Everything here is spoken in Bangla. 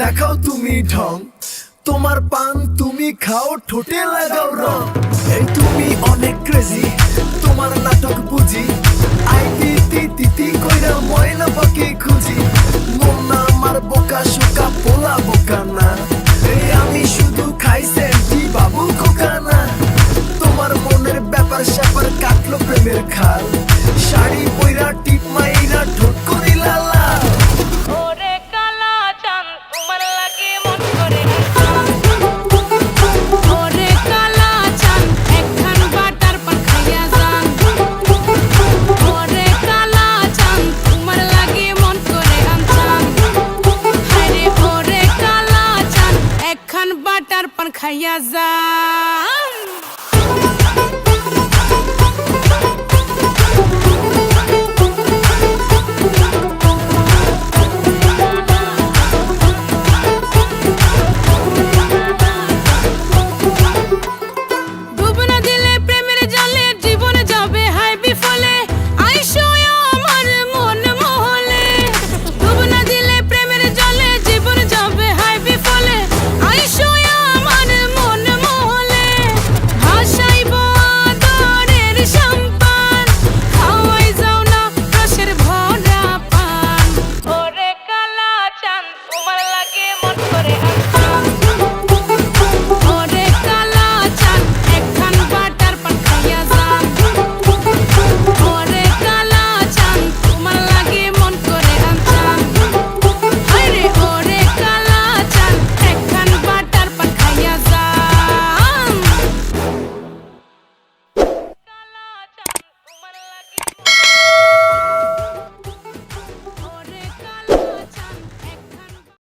দেখাও তুমি ঢং তোমার পান তুমি খাও ঠোঁটে লাগাও রং এই তুমি অনেক ক্রেজি তোমার নাটক বুঝি আই তিতি তিতি কইরা ময়না পাখি খুঁজি মন না আমার বোকা শোকা পোলা বোকা না এই আমি শুধু খাই সেন্টি বাবু খোকা না তোমার মনের ব্যাপার স্যাপার কাটলো প্রেমের খাল শাড়ি পইরা টিপ মাইরা ঠোঁট করিলা লাল ওরে কালা চাঁদ তোমার লাগে মন করে ওরে কালা চাঁদ একখান বাটার পান খাইয়া যান ওরে কালা চাঁদ তোমার লাগে মন করে আনছান হায়রে ওরে কালা চাঁদ একখান বাটার পান খাইয়া যান